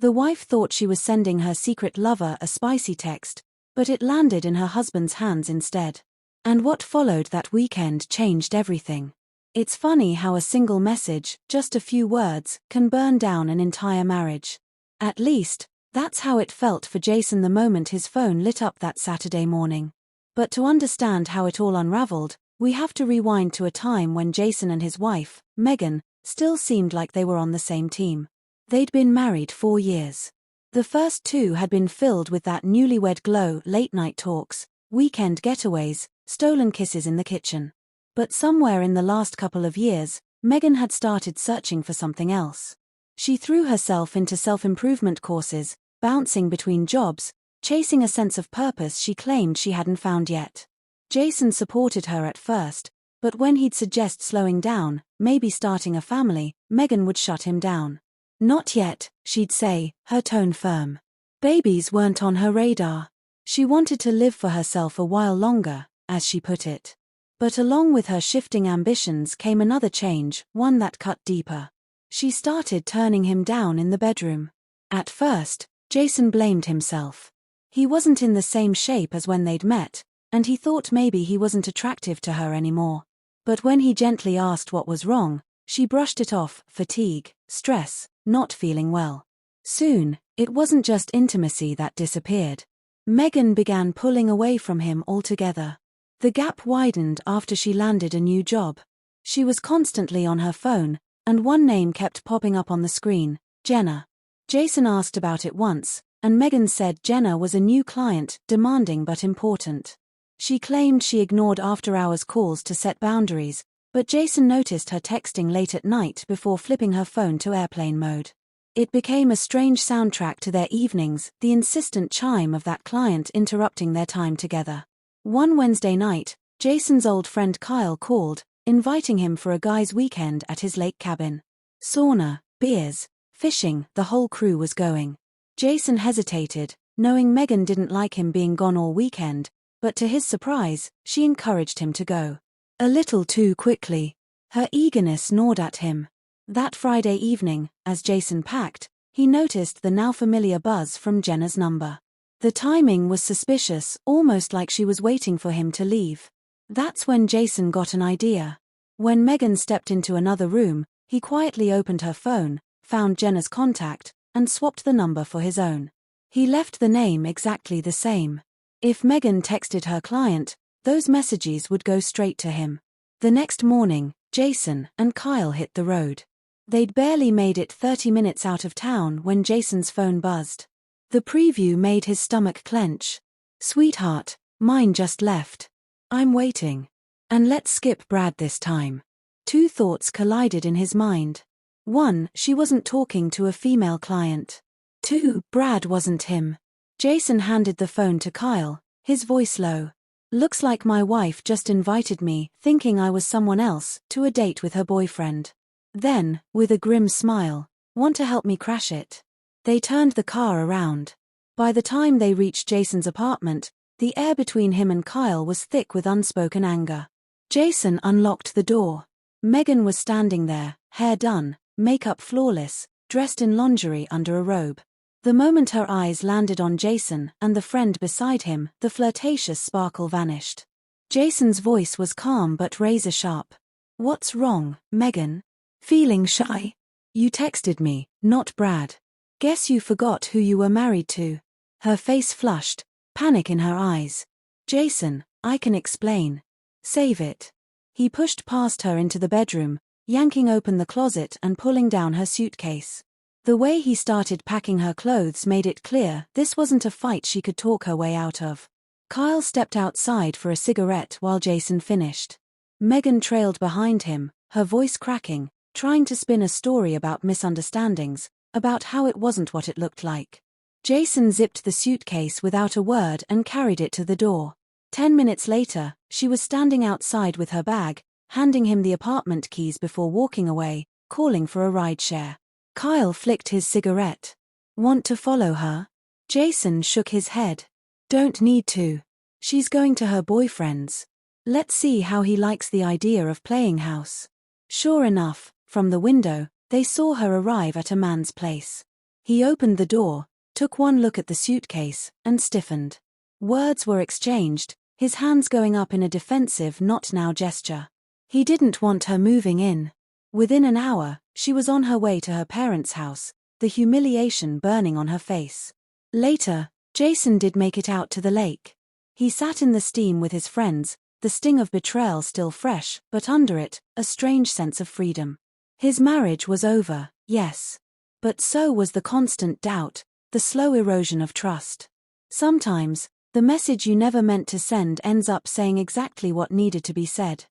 The wife thought she was sending her secret lover a spicy text, but it landed in her husband's hands instead. And what followed that weekend changed everything. It's funny how a single message, just a few words, can burn down an entire marriage. At least, that's how it felt for Jason the moment his phone lit up that Saturday morning. But to understand how it all unraveled, we have to rewind to a time when Jason and his wife, Megan, still seemed like they were on the same team. They'd been married 4 years. The first 2 had been filled with that newlywed glow, late-night talks, weekend getaways, stolen kisses in the kitchen. But somewhere in the last couple of years, Megan had started searching for something else. She threw herself into self-improvement courses, bouncing between jobs, chasing a sense of purpose she claimed she hadn't found yet. Jason supported her at first, but when he'd suggest slowing down, maybe starting a family, Megan would shut him down. Not yet, she'd say, her tone firm. Babies weren't on her radar. She wanted to live for herself a while longer, as she put it. But along with her shifting ambitions came another change, one that cut deeper. She started turning him down in the bedroom. At first, Jason blamed himself. He wasn't in the same shape as when they'd met, and he thought maybe he wasn't attractive to her anymore. But when he gently asked what was wrong, she brushed it off: fatigue, stress, not feeling well. Soon, it wasn't just intimacy that disappeared. Megan began pulling away from him altogether. The gap widened after she landed a new job. She was constantly on her phone, and one name kept popping up on the screen: Jenna. Jason asked about it once, and Megan said Jenna was a new client, demanding but important. She claimed she ignored after-hours calls to set boundaries, but Jason noticed her texting late at night before flipping her phone to airplane mode. It became a strange soundtrack to their evenings, the insistent chime of that client interrupting their time together. One Wednesday night, Jason's old friend Kyle called, inviting him for a guy's weekend at his lake cabin. Sauna, beers, fishing, the whole crew was going. Jason hesitated, knowing Megan didn't like him being gone all weekend, but to his surprise, she encouraged him to go. A little too quickly. Her eagerness gnawed at him. That Friday evening, as Jason packed, he noticed the now familiar buzz from Jenna's number. The timing was suspicious, almost like she was waiting for him to leave. That's when Jason got an idea. When Megan stepped into another room, he quietly opened her phone, found Jenna's contact, and swapped the number for his own. He left the name exactly the same. If Megan texted her client, those messages would go straight to him. The next morning, Jason and Kyle hit the road. They'd barely made it 30 minutes out of town when Jason's phone buzzed. The preview made his stomach clench. "Sweetheart, mine just left. I'm waiting. And let's skip Brad this time." 2 thoughts collided in his mind. 1, she wasn't talking to a female client. 2, Brad wasn't him. Jason handed the phone to Kyle, his voice low. "Looks like my wife just invited me, thinking I was someone else, to a date with her boyfriend." Then, with a grim smile, "Want to help me crash it?" They turned the car around. By the time they reached Jason's apartment, the air between him and Kyle was thick with unspoken anger. Jason unlocked the door. Megan was standing there, hair done, makeup flawless, dressed in lingerie under a robe. The moment her eyes landed on Jason and the friend beside him, the flirtatious sparkle vanished. Jason's voice was calm but razor-sharp. "What's wrong, Megan? Feeling shy? You texted me, not Brad. Guess you forgot who you were married to." Her face flushed, panic in her eyes. "Jason, I can explain. Save it." He pushed past her into the bedroom, yanking open the closet and pulling down her suitcase. The way he started packing her clothes made it clear this wasn't a fight she could talk her way out of. Kyle stepped outside for a cigarette while Jason finished. Megan trailed behind him, her voice cracking, trying to spin a story about misunderstandings, about how it wasn't what it looked like. Jason zipped the suitcase without a word and carried it to the door. 10 minutes later, she was standing outside with her bag, handing him the apartment keys before walking away, calling for a rideshare. Kyle flicked his cigarette. "Want to follow her?" Jason shook his head. "Don't need to. She's going to her boyfriend's. Let's see how he likes the idea of playing house." Sure enough, from the window, they saw her arrive at a man's place. He opened the door, took one look at the suitcase, and stiffened. Words were exchanged, his hands going up in a defensive not now gesture. He didn't want her moving in. Within an hour, she was on her way to her parents' house, the humiliation burning on her face. Later, Jason did make it out to the lake. He sat in the steam with his friends, the sting of betrayal still fresh, but under it, a strange sense of freedom. His marriage was over, yes. But so was the constant doubt, the slow erosion of trust. Sometimes, the message you never meant to send ends up saying exactly what needed to be said.